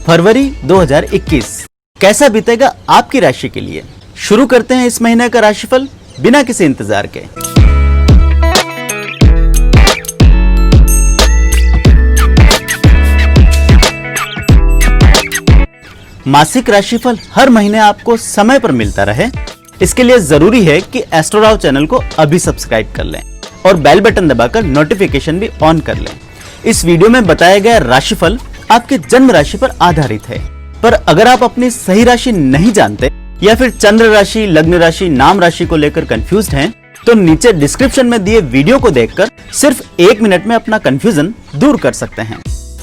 फरवरी 2021 कैसा बीतेगा आपकी राशि के लिए। शुरू करते हैं इस महीने का राशिफल बिना किसी इंतजार के। मासिक राशिफल हर महीने आपको समय पर मिलता रहे, इसके लिए जरूरी है कि एस्ट्रोराव चैनल को अभी सब्सक्राइब कर लें और बेल बटन दबाकर नोटिफिकेशन भी ऑन कर लें। इस वीडियो में बताया गया राशिफल आपके जन्म राशि पर आधारित है, पर अगर आप अपनी सही राशि नहीं जानते या फिर चंद्र राशि, लग्न राशि, नाम राशि को लेकर कंफ्यूज्ड हैं, तो नीचे डिस्क्रिप्शन में दिए वीडियो को देखकर सिर्फ 1 मिनट में अपना कंफ्यूजन दूर कर सकते हैं।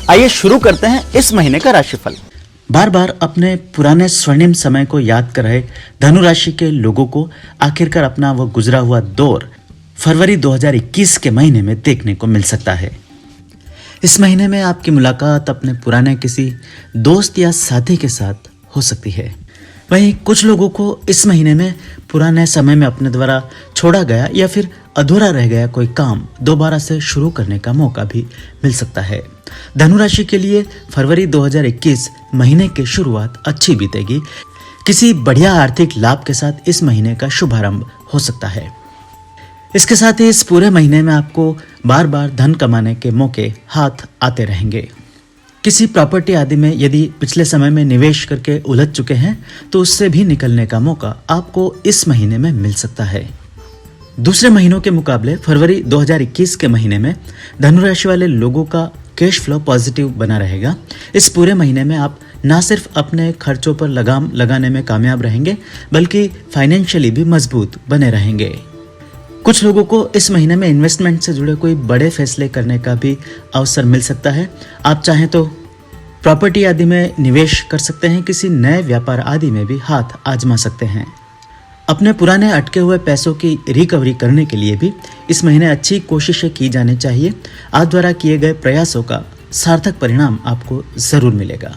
आइए शुरू करते हैं इस महीने का राशिफल। बार बार अपने पुराने स्वर्णिम समय को याद कर रहे धनु राशि के लोगों को आखिरकार अपना वो गुजरा हुआ दौर फरवरी 2021 के महीने में देखने को मिल सकता है। इस महीने में आपकी मुलाकात अपने पुराने किसी दोस्त या साथी के साथ हो सकती है। वहीं कुछ लोगों को इस महीने में पुराने समय में अपने द्वारा छोड़ा गया या फिर अधूरा रह गया कोई काम दोबारा से शुरू करने का मौका भी मिल सकता है। धनु राशि के लिए फरवरी 2021 महीने की शुरुआत अच्छी बीतेगी। किसी बढ़िया आर्थिक लाभ के साथ इस महीने का शुभारंभ हो सकता है। इसके साथ ही इस पूरे महीने में आपको बार बार धन कमाने के मौके हाथ आते रहेंगे। किसी प्रॉपर्टी आदि में यदि पिछले समय में निवेश करके उलझ चुके हैं तो उससे भी निकलने का मौका आपको इस महीने में मिल सकता है। दूसरे महीनों के मुकाबले फरवरी 2021 के महीने में धनु राशि वाले लोगों का कैश फ्लो पॉजिटिव बना रहेगा। इस पूरे महीने में आप ना सिर्फ अपने खर्चों पर लगाम लगाने में कामयाब रहेंगे बल्कि फाइनेंशियली भी मजबूत बने रहेंगे। कुछ लोगों को इस महीने में इन्वेस्टमेंट से जुड़े कोई बड़े फैसले करने का भी अवसर मिल सकता है। आप चाहें तो प्रॉपर्टी आदि में निवेश कर सकते हैं, किसी नए व्यापार आदि में भी हाथ आजमा सकते हैं। अपने पुराने अटके हुए पैसों की रिकवरी करने के लिए भी इस महीने अच्छी कोशिशें की जानी चाहिए। आप द्वारा किए गए प्रयासों का सार्थक परिणाम आपको जरूर मिलेगा।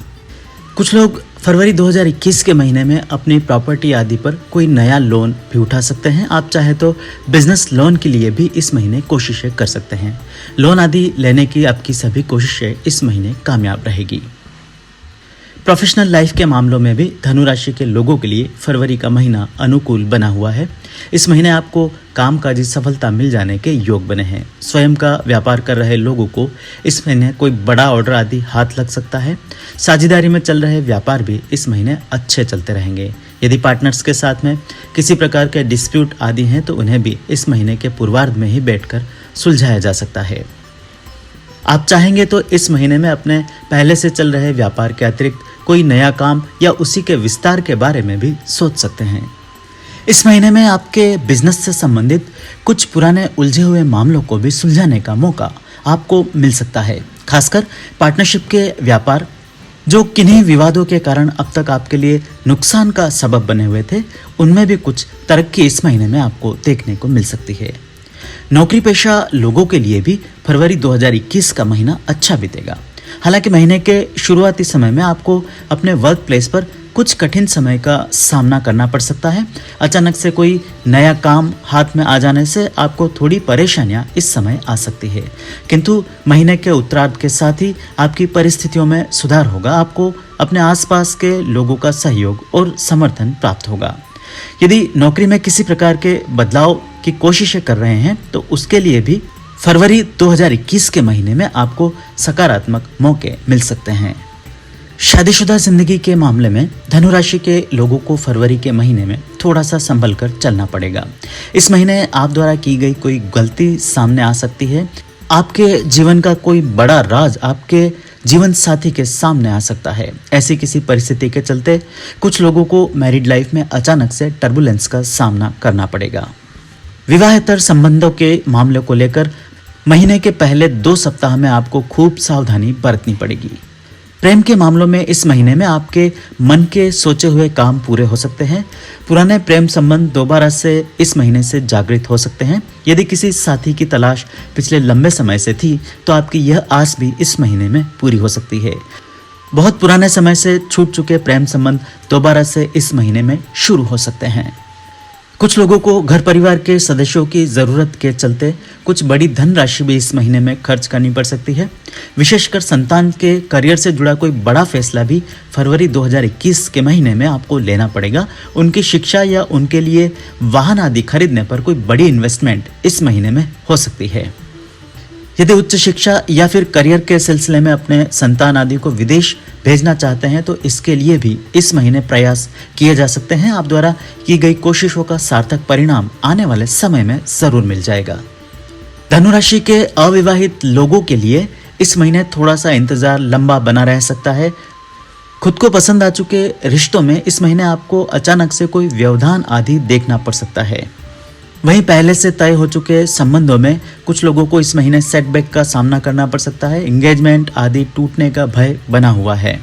कुछ लोग फरवरी 2021 के महीने में अपनी प्रॉपर्टी आदि पर कोई नया लोन भी उठा सकते हैं। आप चाहे तो बिजनेस लोन के लिए भी इस महीने कोशिशें कर सकते हैं। लोन आदि लेने की आपकी सभी कोशिशें इस महीने कामयाब रहेगी। प्रोफेशनल लाइफ के मामलों में भी धनु राशि के लोगों के लिए फरवरी का महीना अनुकूल बना हुआ है। इस महीने आपको कामकाजी सफलता मिल जाने के योग बने हैं। स्वयं का व्यापार कर रहे लोगों को इस महीने कोई बड़ा ऑर्डर आदि हाथ लग सकता है। साझेदारी में चल रहे व्यापार भी इस महीने अच्छे चलते रहेंगे। यदि पार्टनर्स के साथ में किसी प्रकार के डिस्प्यूट आदि हैं तो उन्हें भी इस महीने के पूर्वार्ध में ही बैठकर सुलझाया जा सकता है। आप चाहेंगे तो इस महीने में अपने पहले से चल रहे व्यापार के अतिरिक्त कोई नया काम या उसी के विस्तार के बारे में भी सोच सकते हैं। इस महीने में आपके बिजनेस से संबंधित कुछ पुराने उलझे हुए मामलों को भी सुलझाने का मौका आपको मिल सकता है। खासकर पार्टनरशिप के व्यापार जो किन्हीं विवादों के कारण अब तक आपके लिए नुकसान का सबब बने हुए थे, उनमें भी कुछ तरक्की इस महीने में आपको देखने को मिल सकती है। नौकरी पेशा लोगों के लिए भी फरवरी 2021 का महीना अच्छा बीतेगा। हालांकि महीने के शुरुआती समय में आपको अपने वर्क प्लेस पर कुछ कठिन समय का सामना करना पड़ सकता है। अचानक से कोई नया काम हाथ में आ जाने से आपको थोड़ी परेशानियां इस समय आ सकती है, किंतु महीने के उत्तरार्ध के साथ ही आपकी परिस्थितियों में सुधार होगा। आपको अपने आसपास के लोगों का सहयोग और समर्थन प्राप्त होगा। यदि नौकरी में किसी प्रकार के बदलाव की कोशिशें कर रहे हैं तो उसके लिए भी फरवरी 2021 के महीने में आपको सकारात्मक मौके मिल सकते हैं। शादीशुदा जिंदगी के मामले में धनु राशि के लोगों को फरवरी के महीने में थोड़ा सा संभल कर चलना पड़ेगा। इस महीने आप द्वारा की गई कोई गलती सामने आ सकती है। आपके जीवन का कोई बड़ा राज आपके जीवन साथी के सामने आ सकता है। ऐसी किसी परिस्थिति के चलते कुछ लोगों को मैरिड लाइफ में अचानक से टर्बुलेंस का सामना करना पड़ेगा। विवाहेतर संबंधों के मामले को लेकर महीने के पहले 2 सप्ताह में आपको खूब सावधानी बरतनी पड़ेगी। प्रेम के मामलों में इस महीने में आपके मन के सोचे हुए काम पूरे हो सकते हैं। पुराने प्रेम संबंध दोबारा से इस महीने से जागृत हो सकते हैं। यदि किसी साथी की तलाश पिछले लंबे समय से थी तो आपकी यह आस भी इस महीने में पूरी हो सकती है। बहुत पुराने समय से छूट चुके प्रेम संबंध दोबारा से इस महीने में शुरू हो सकते हैं। कुछ लोगों को घर परिवार के सदस्यों की जरूरत के चलते कुछ बड़ी धनराशि भी इस महीने में खर्च करनी पड़ सकती है। विशेषकर संतान के करियर से जुड़ा कोई बड़ा फैसला भी फरवरी 2021 के महीने में आपको लेना पड़ेगा। उनकी शिक्षा या उनके लिए वाहन आदि खरीदने पर कोई बड़ी इन्वेस्टमेंट इस महीने में हो सकती है। यदि उच्च शिक्षा या फिर करियर के सिलसिले में अपने संतान आदि को विदेश भेजना चाहते हैं तो इसके लिए भी इस महीने प्रयास किए जा सकते हैं। आप द्वारा की गई कोशिशों का सार्थक परिणाम आने वाले समय में जरूर मिल जाएगा। धनु राशि के अविवाहित लोगों के लिए इस महीने थोड़ा सा इंतजार लंबा बना रह सकता है। खुद को पसंद आ चुके रिश्तों में इस महीने आपको अचानक से कोई व्यवधान आदि देखना पड़ सकता है। वहीं पहले से तय हो चुके संबंधों में कुछ लोगों को इस महीने सेटबैक का सामना करना पड़ सकता है। एंगेजमेंट आदि टूटने का भय बना हुआ है।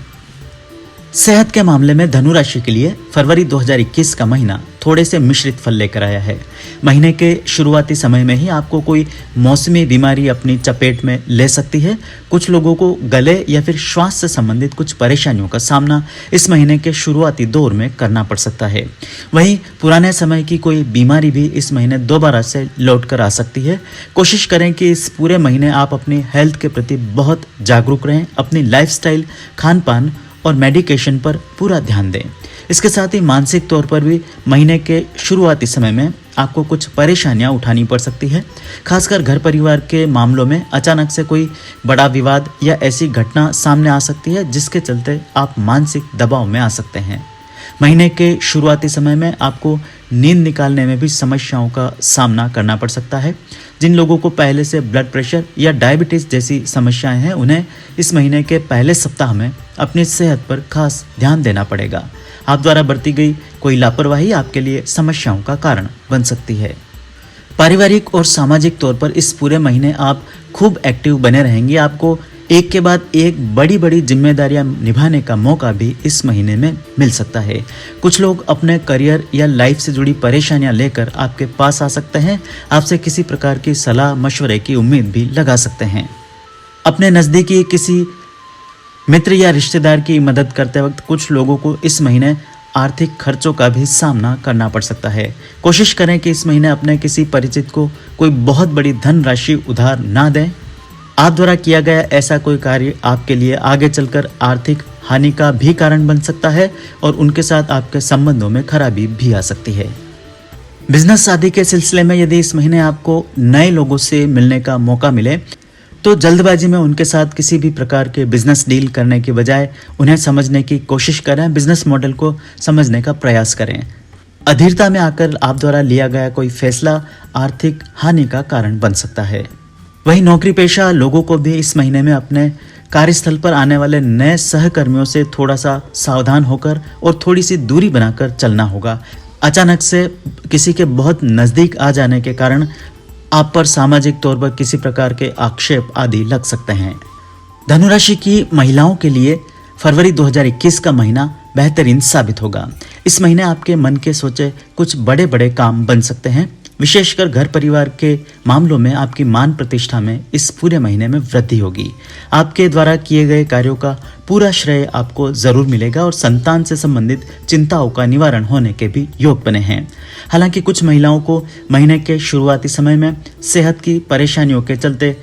सेहत के मामले में धनु राशि के लिए फरवरी 2021 का महीना थोड़े से मिश्रित फल लेकर आया है। महीने के शुरुआती समय में ही आपको कोई मौसमी बीमारी अपनी चपेट में ले सकती है। कुछ लोगों को गले या फिर श्वास से संबंधित कुछ परेशानियों का सामना इस महीने के शुरुआती दौर में करना पड़ सकता है। वहीं पुराने समय की कोई बीमारी भी इस महीने दोबारा से लौट कर आ सकती है। कोशिश करें कि इस पूरे महीने आप अपनी हेल्थ के प्रति बहुत जागरूक रहें। अपनी लाइफस्टाइल, खान पान और मेडिकेशन पर पूरा ध्यान दें। इसके साथ ही मानसिक तौर पर भी महीने के शुरुआती समय में आपको कुछ परेशानियां उठानी पड़ सकती है। खासकर घर परिवार के मामलों में अचानक से कोई बड़ा विवाद या ऐसी घटना सामने आ सकती है जिसके चलते आप मानसिक दबाव में आ सकते हैं। महीने के शुरुआती समय में आपको नींद निकालने में भी समस्याओं का सामना करना पड़ सकता है। जिन लोगों को पहले से ब्लड प्रेशर या डायबिटीज जैसी समस्याएं हैं उन्हें इस महीने के पहले सप्ताह में अपनी सेहत पर खास ध्यान देना पड़ेगा। आप द्वारा बरती गई कोई लापरवाही आपके लिए समस्याओं का कारण बन सकती है। पारिवारिक और सामाजिक तौर पर इस पूरे महीने आप खूब एक्टिव बने रहेंगे। आपको एक के बाद एक बड़ी बड़ी जिम्मेदारियां निभाने का मौका भी इस महीने में मिल सकता है। कुछ लोग अपने करियर या लाइफ से जुड़ी परेशानियां लेकर आपके पास आ सकते हैं। आपसे किसी प्रकार की सलाह मशवरे की उम्मीद भी लगा सकते हैं। अपने नज़दीकी किसी मित्र या रिश्तेदार की मदद करते वक्त कुछ लोगों को इस महीने आर्थिक खर्चों का भी सामना करना पड़ सकता है। कोशिश करें कि इस महीने अपने किसी परिचित को कोई बहुत बड़ी धन राशि उधार ना दें। आप द्वारा किया गया ऐसा कोई कार्य आपके लिए आगे चलकर आर्थिक हानि का भी कारण बन सकता है और उनके साथ आपके संबंधों में खराबी भी आ सकती है। बिजनेस आदि के सिलसिले में यदि इस महीने आपको नए लोगों से मिलने का मौका मिले तो जल्दबाजी में उनके साथ किसी भी प्रकार के बिजनेस डील करने की बजाय उन्हें समझने की कोशिश करें। बिजनेस मॉडल को समझने का प्रयास करें। अधीरता में आकर आप द्वारा लिया गया कोई फैसला आर्थिक हानि का कारण बन सकता है। वहीं नौकरी पेशा लोगों को भी इस महीने में अपने कार्यस्थल पर आने वाले नए सहकर्मियों से थोड़ा सा सावधान होकर और थोड़ी सी दूरी बनाकर चलना होगा। अचानक से किसी के बहुत नज़दीक आ जाने के कारण आप पर सामाजिक तौर पर किसी प्रकार के आक्षेप आदि लग सकते हैं। धनुराशि की महिलाओं के लिए फरवरी 2021 का महीना बेहतरीन साबित होगा। इस महीने आपके मन के सोचे कुछ बड़े बड़े काम बन सकते हैं। विशेषकर घर परिवार के मामलों में आपकी मान प्रतिष्ठा में इस पूरे महीने में वृद्धि होगी। आपके द्वारा किए गए कार्यों का पूरा श्रेय आपको जरूर मिलेगा और संतान से संबंधित चिंताओं का निवारण होने के भी योग बने हैं। हालांकि कुछ महिलाओं को महीने के शुरुआती समय में सेहत की परेशानियों के चलते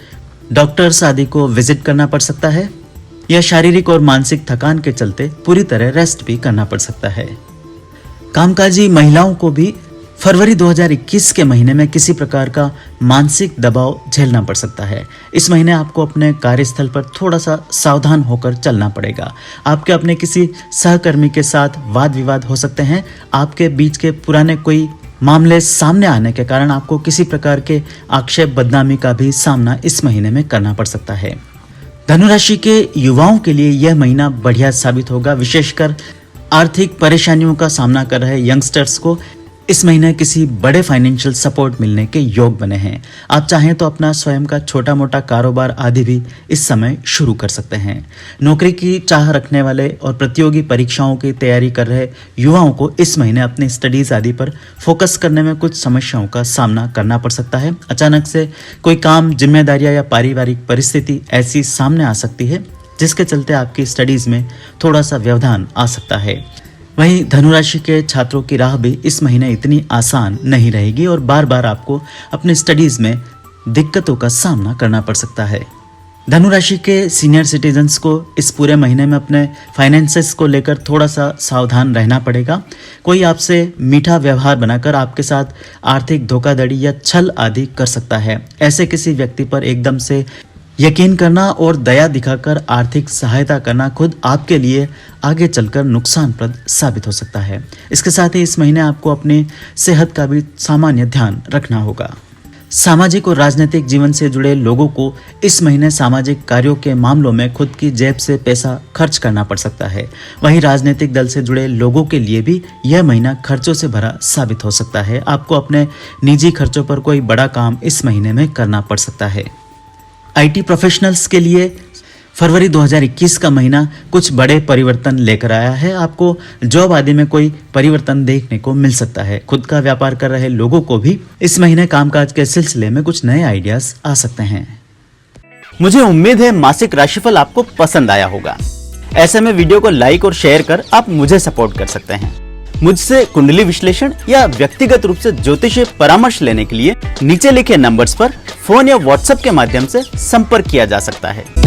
डॉक्टर्स आदि को विजिट करना पड़ सकता है या शारीरिक और मानसिक थकान के चलते पूरी तरह रेस्ट भी करना पड़ सकता है। कामकाजी महिलाओं को भी फरवरी 2021 के महीने में किसी प्रकार का मानसिक दबाव झेलना पड़ सकता है। इस महीने आपको अपने कार्यस्थल पर थोड़ा सा सावधान होकर चलना पड़ेगा। आपके अपने किसी सहकर्मी के साथ वाद विवाद हो सकते हैं। आपके बीच के पुराने कोई मामले सामने आने के कारण आपको किसी प्रकार के आक्षेप बदनामी का भी सामना इस महीने में करना पड़ सकता है। धनुराशि के युवाओं के लिए यह महीना बढ़िया साबित होगा। विशेषकर आर्थिक परेशानियों का सामना कर रहे यंगस्टर्स को इस महीने किसी बड़े फाइनेंशियल सपोर्ट मिलने के योग बने हैं। आप चाहें तो अपना स्वयं का छोटा मोटा कारोबार आदि भी इस समय शुरू कर सकते हैं। नौकरी की चाह रखने वाले और प्रतियोगी परीक्षाओं की तैयारी कर रहे युवाओं को इस महीने अपनी स्टडीज आदि पर फोकस करने में कुछ समस्याओं का सामना करना पड़ सकता है। अचानक से कोई काम, जिम्मेदारियां या पारिवारिक परिस्थिति ऐसी सामने आ सकती है जिसके चलते आपकी स्टडीज में थोड़ा सा व्यवधान आ सकता है। वहीं धनुराशि के छात्रों की राह भी इस महीने इतनी आसान नहीं रहेगी और बार बार आपको अपने स्टडीज में दिक्कतों का सामना करना पड़ सकता है। धनुराशि के सीनियर सिटीजन्स को इस पूरे महीने में अपने फाइनेंसेस को लेकर थोड़ा सा सावधान रहना पड़ेगा। कोई आपसे मीठा व्यवहार बनाकर आपके साथ आर्थिक धोखाधड़ी या छल आदि कर सकता है। ऐसे किसी व्यक्ति पर एकदम से यकीन करना और दया दिखाकर आर्थिक सहायता करना खुद आपके लिए आगे चलकर नुकसानप्रद साबित हो सकता है। इसके साथ ही इस महीने आपको अपनी सेहत का भी सामान्य ध्यान रखना होगा। सामाजिक और राजनीतिक जीवन से जुड़े लोगों को इस महीने सामाजिक कार्यों के मामलों में खुद की जेब से पैसा खर्च करना पड़ सकता है। वहीं राजनीतिक दल से जुड़े लोगों के लिए भी यह महीना खर्चों से भरा साबित हो सकता है। आपको अपने निजी खर्चों पर कोई बड़ा काम इस महीने में करना पड़ सकता है। IT प्रोफेशनल्स के लिए फरवरी 2021 का महीना कुछ बड़े परिवर्तन लेकर आया है। आपको जॉब आदि में कोई परिवर्तन देखने को मिल सकता है। खुद का व्यापार कर रहे लोगों को भी इस महीने कामकाज के सिलसिले में कुछ नए आइडियाज आ सकते हैं। मुझे उम्मीद है मासिक राशिफल आपको पसंद आया होगा। ऐसे में वीडियो को लाइक और शेयर कर आप मुझे सपोर्ट कर सकते हैं। मुझसे कुंडली विश्लेषण या व्यक्तिगत रूप से ज्योतिषीय परामर्श लेने के लिए नीचे लिखे नंबर्स पर फोन या व्हाट्सएप के माध्यम से संपर्क किया जा सकता है।